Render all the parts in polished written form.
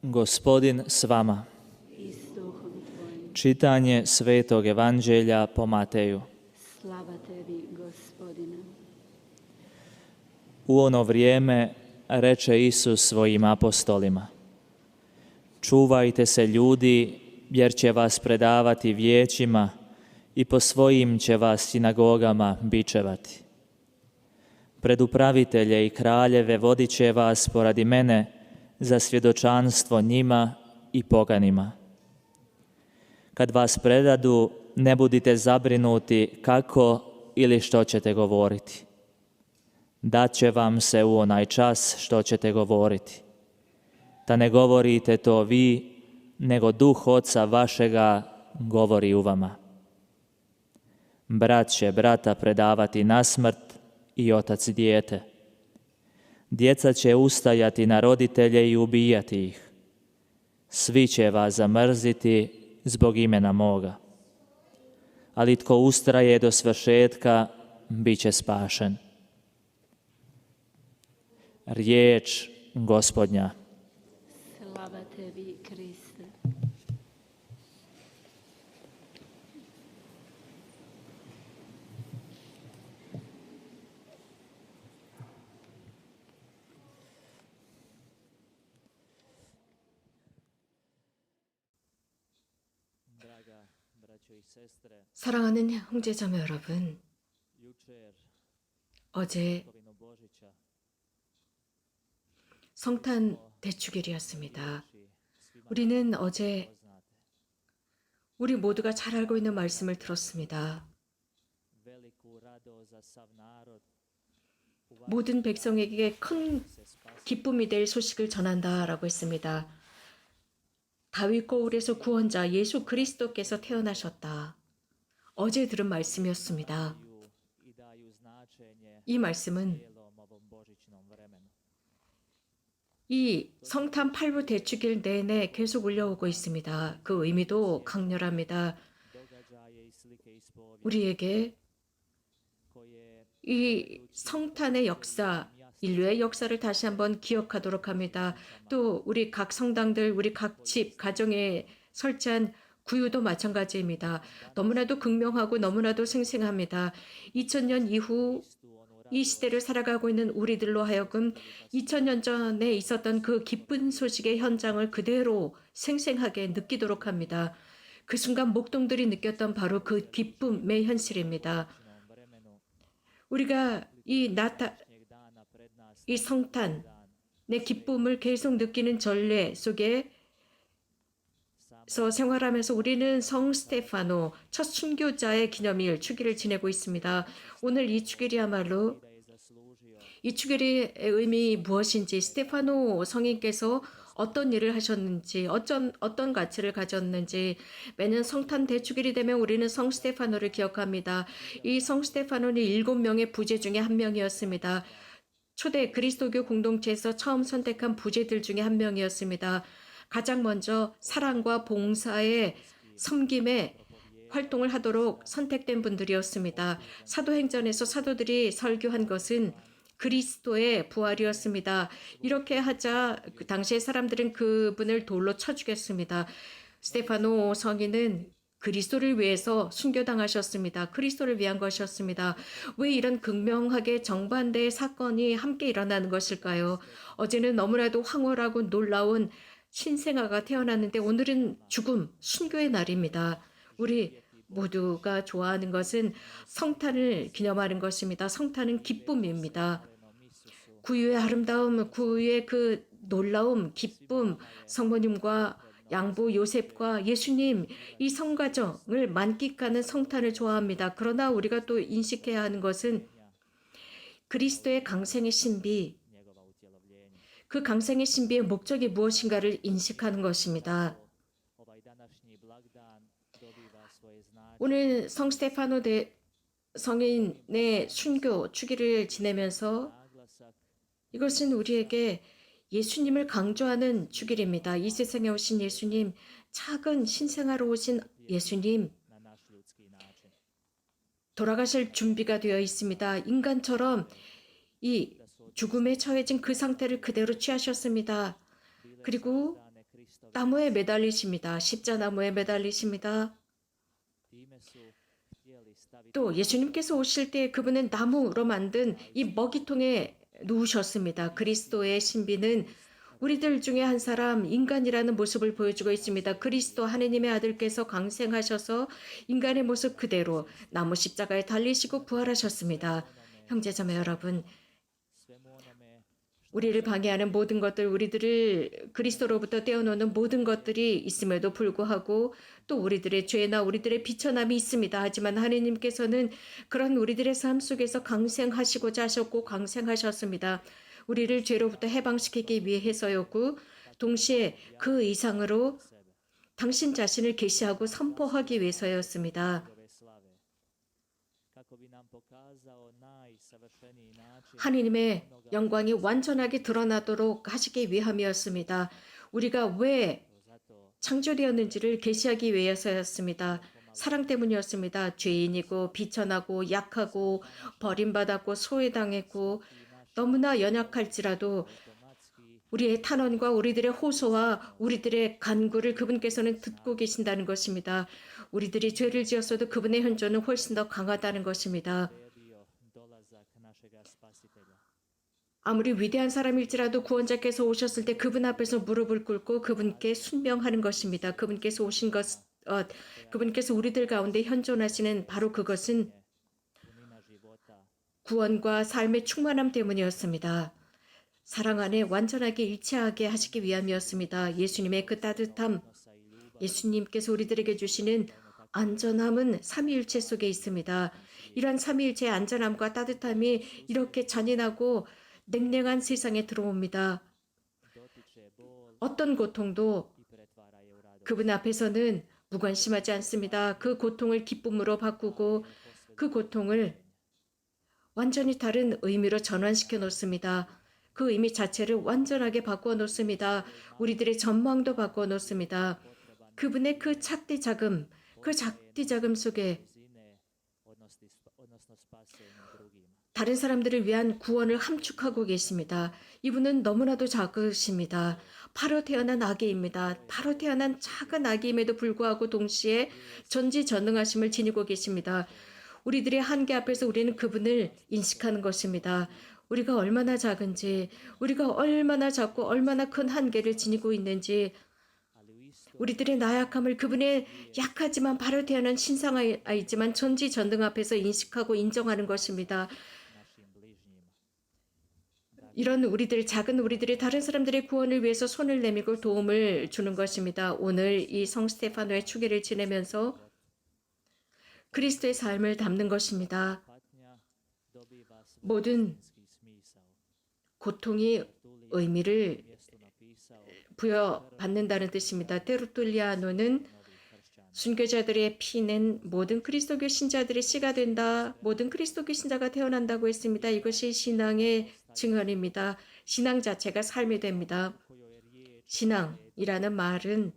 Gospodin s vama. Čitanje Svetog Evanđelja po Mateju. Slava tebi, Gospodine. U ono vrijeme reče Isus svojim apostolima: Čuvajte se ljudi, jer će vas predavati vijećima i po svojim će vas sinagogama bičevati. Pred upravitelje i kraljeve vodit će vas poradi mene za svjedočanstvo njima i poganima. Kad vas predadu, ne budite zabrinuti kako ili što ćete govoriti. Dat će vam se u onaj čas što ćete govoriti. Da ne govorite to vi, nego Duh Oca vašega govori u vama. Brat će brata predavati na smrt i otac dijete. Djeca će ustajati na roditelje i ubijati ih. Svi će vas zamrziti zbog imena moga. Ali tko ustraje do svršetka, bit će spašen. Riječ Gospodnja. Slava tebi, Kriste. 사랑하는 형제자매 여러분, 어제 성탄 대축일이었습니다. 우리는 어제 우리 모두가 잘 알고 있는 말씀을 들었습니다. 모든 백성에게 큰 기쁨이 될 소식을 전한다라고 했습니다. 다윗 거울에서 구원자 예수 그리스도께서 태어나셨다. 어제 들은 말씀이었습니다. 이 말씀은 이 성탄 8부 대축일 내내 계속 울려오고 있습니다. 그 의미도 강렬합니다. 우리에게 이 성탄의 역사, 인류의 역사를 다시 한번 기억하도록 합니다. 또 우리 각 성당들, 우리 각 집, 가정에 설치한 구유도 마찬가지입니다. 너무나도 극명하고 너무나도 생생합니다. 2000년 이후 이 시대를 살아가고 있는 우리들로 하여금 2000년 전에 있었던 그 기쁜 소식의 현장을 그대로 생생하게 느끼도록 합니다. 그 순간 목동들이 느꼈던 바로 그 기쁨의 현실입니다. 우리가 이 성탄의 기쁨을 계속 느끼는 전례 속에서 생활하면서 우리는 성 스테파노 첫 순교자의 기념일 축일을 지내고 있습니다. 오늘 이 축일이야말로 이 축일의 의미 무엇인지, 스테파노 성인께서 어떤 일을 하셨는지, 어떤 가치를 가졌는지, 매년 성탄 대축일이 되면 우리는 성 스테파노를 기억합니다. 이 성 스테파노는 7명의 부제 중에 한 명이었습니다. 초대 그리스도교 공동체에서 처음 선택한 부제들 중에 한 명이었습니다. 가장 먼저 사랑과 봉사의 섬김의 활동을 하도록 선택된 분들이었습니다. 사도행전에서 사도들이 설교한 것은 그리스도의 부활이었습니다. 이렇게 하자 그 당시의 사람들은 그분을 돌로 쳐 죽였습니다. 스테파노 성인은 그리스도를 위해서 순교당하셨습니다. 그리스도를 위한 것이었습니다. 왜 이런 극명하게 정반대의 사건이 함께 일어나는 것일까요? 어제는 너무나도 황홀하고 놀라운 신생아가 태어났는데 오늘은 죽음, 순교의 날입니다. 우리 모두가 좋아하는 것은 성탄을 기념하는 것입니다. 성탄은 기쁨입니다. 구유의 아름다움, 구유의 그 놀라움, 기쁨, 성모님과 양부 요셉과 예수님, 이 성가정을 만끽하는 성탄을 좋아합니다. 그러나 우리가 또 인식해야 하는 것은 그리스도의 강생의 신비, 그 강생의 신비의 목적이 무엇인가를 인식하는 것입니다. 오늘 성 스테파노 성인의 순교 축일을 지내면서 이것은 우리에게 예수님을 강조하는 축일입니다. 이 세상에 오신 예수님, 작은 신생아로 오신 예수님, 돌아가실 준비가 되어 있습니다. 인간처럼 이 죽음에 처해진 그 상태를 그대로 취하셨습니다. 그리고 나무에 매달리십니다. 십자나무에 매달리십니다. 또 예수님께서 오실 때 그분은 나무로 만든 이 먹이통에 누우셨습니다. 그리스도의 신비는 우리들 중에 한 사람 인간이라는 모습을 보여주고 있습니다. 그리스도 하느님의 아들께서 강생하셔서 인간의 모습 그대로 나무 십자가에 달리시고 부활하셨습니다. 형제자매 여러분, 우리를 방해하는 모든 것들, 우리들을 그리스도로부터 떼어놓는 모든 것들이 있음에도 불구하고 또 우리들의 죄나 우리들의 비천함이 있습니다. 하지만 하느님께서는 그런 우리들의 삶 속에서 강생하시고자 하셨고 강생하셨습니다. 우리를 죄로부터 해방시키기 위해서였고 동시에 그 이상으로 당신 자신을 계시하고 선포하기 위해서였습니다. 하느님의 영광이 완전하게 드러나도록 하시기 위함이었습니다. 우리가 왜 창조되었는지를 계시하기 위해서였습니다. 사랑 때문이었습니다. 죄인이고 비천하고 약하고 버림받았고 소외당했고 너무나 연약할지라도 우리의 탄원과 우리들의 호소와 우리들의 간구를 그분께서는 듣고 계신다는 것입니다. 우리들이 죄를 지었어도 그분의 현존은 훨씬 더 강하다는 것입니다. 아무리 위대한 사람일지라도 구원자께서 오셨을 때 그분 앞에서 무릎을 꿇고 그분께 순명하는 것입니다. 그분께서 오신 것, 그분께서 우리들 가운데 현존하시는 바로 그것은 구원과 삶의 충만함 때문이었습니다. 사랑 안에 완전하게 일치하게 하시기 위함이었습니다. 예수님의 그 따뜻함, 예수님께서 우리들에게 주시는 안전함은 삼위일체 속에 있습니다. 이러한 삼위일체의 안전함과 따뜻함이 이렇게 잔인하고 냉랭한 세상에 들어옵니다. 어떤 고통도 그분 앞에서는 무관심하지 않습니다. 그 고통을 기쁨으로 바꾸고 그 고통을 완전히 다른 의미로 전환시켜 놓습니다. 그 의미 자체를 완전하게 바꾸어 놓습니다. 우리들의 전망도 바꾸어 놓습니다. 그분의 그 작디자금, 그 작디자금 속에 다른 사람들을 위한 구원을 함축하고 계십니다. 이분은 너무나도 작으십니다. 바로 태어난 아기입니다. 바로 태어난 작은 아기임에도 불구하고 동시에 전지전능하심을 지니고 계십니다. 우리들의 한계 앞에서 우리는 그분을 인식하는 것입니다. 우리가 얼마나 작은지, 우리가 얼마나 작고 얼마나 큰 한계를 지니고 있는지, 우리들의 나약함을 그분의 약하지만 바로 태어난 신상아이지만 전지전능 앞에서 인식하고 인정하는 것입니다. 이런 우리들, 작은 우리들이 다른 사람들의 구원을 위해서 손을 내밀고 도움을 주는 것입니다. 오늘 이 성 스테파노의 축일을 지내면서 그리스도의 삶을 담는 것입니다. 모든 고통이 의미를 부여받는다는 뜻입니다. 테르툴리아노는 순교자들의 피는 모든 그리스도교 신자들의 씨가 된다. 모든 그리스도교 신자가 태어난다고 했습니다. 이것이 신앙의 증언입니다. 신앙 자체가 삶이 됩니다. 신앙이라는 말은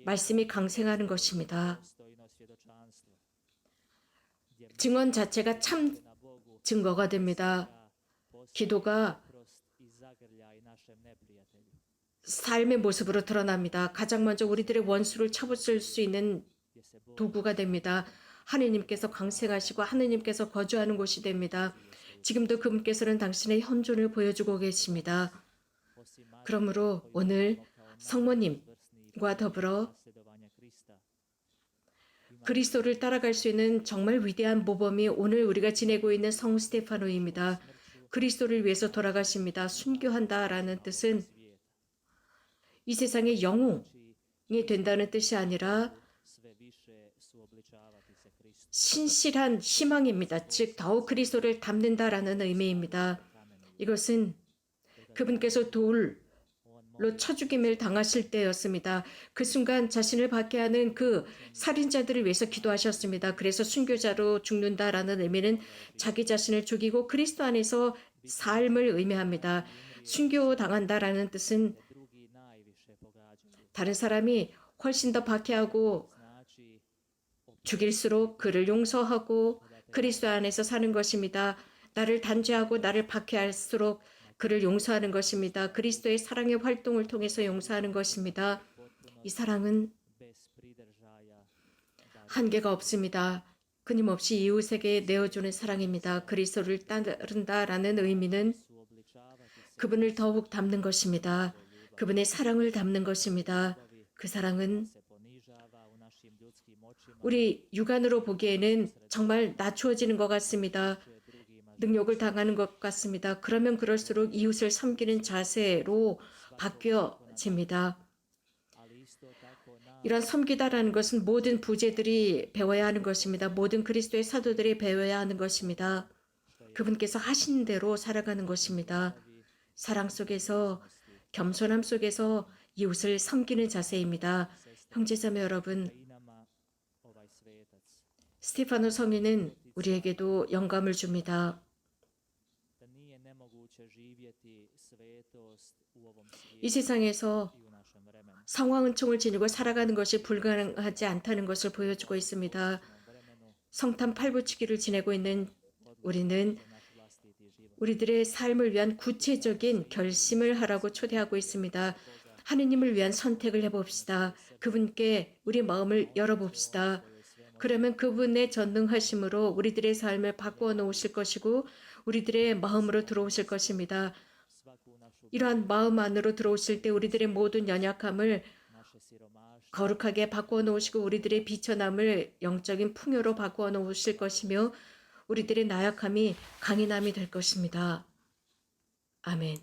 말씀이 강생하는 것입니다. 증언 자체가 참 증거가 됩니다. 기도가 삶의 모습으로 드러납니다. 가장 먼저 우리들의 원수를 쳐부술 수 있는 도구가 됩니다. 하느님께서 강생하시고 하느님께서 거주하는 곳이 됩니다. 지금도 그분께서는 당신의 현존을 보여주고 계십니다. 그러므로 오늘 성모님과 더불어 그리스도를 따라갈 수 있는 정말 위대한 모범이 오늘 우리가 지내고 있는 성 스테파노입니다. 그리스도를 위해서 돌아가십니다. 순교한다라는 뜻은 이 세상의 영웅이 된다는 뜻이 아니라 신실한 희망입니다. 즉 더욱 그리스도를 닮는다라는 의미입니다. 이것은 그분께서 돌로 쳐 죽임을 당하실 때였습니다. 그 순간 자신을 박해하는 그 살인자들을 위해서 기도하셨습니다. 그래서 순교자로 죽는다라는 의미는 자기 자신을 죽이고 그리스도 안에서 삶을 의미합니다. 순교당한다라는 뜻은 다른 사람이 훨씬 더 박해하고 죽일수록 그를 용서하고 그리스도 안에서 사는 것입니다. 나를 단죄하고 나를 박해할수록 그를 용서하는 것입니다. 그리스도의 사랑의 활동을 통해서 용서하는 것입니다. 이 사랑은 한계가 없습니다. 끊임없이 이웃에게 내어주는 사랑입니다. 그리스도를 따른다라는 의미는 그분을 더욱 닮는 것입니다. 그분의 사랑을 담는 것입니다. 그 사랑은 우리 육안으로 보기에는 정말 낮추어지는 것 같습니다. 능욕을 당하는 것 같습니다. 그러면 그럴수록 이웃을 섬기는 자세로 바뀌어집니다. 이런 섬기다라는 것은 모든 부제들이 배워야 하는 것입니다. 모든 그리스도의 사도들이 배워야 하는 것입니다. 그분께서 하신 대로 살아가는 것입니다. 사랑 속에서, 겸손함 속에서 이웃을 섬기는 자세입니다. 형제자매 여러분, 스테파노 성인은 우리에게도 영감을 줍니다. 이 세상에서 성화은총을 지니고 살아가는 것이 불가능하지 않다는 것을 보여주고 있습니다. 성탄 팔부치기를 지내고 있는 우리는 우리들의 삶을 위한 구체적인 결심을 하라고 초대하고 있습니다. 하느님을 위한 선택을 해봅시다. 그분께 우리 마음을 열어봅시다. 그러면 그분의 전능하심으로 우리들의 삶을 바꾸어 놓으실 것이고 우리들의 마음으로 들어오실 것입니다. 이러한 마음 안으로 들어오실 때 우리들의 모든 연약함을 거룩하게 바꾸어 놓으시고 우리들의 비천함을 영적인 풍요로 바꾸어 놓으실 것이며 우리들의 나약함이 강인함이 될 것입니다. 아멘.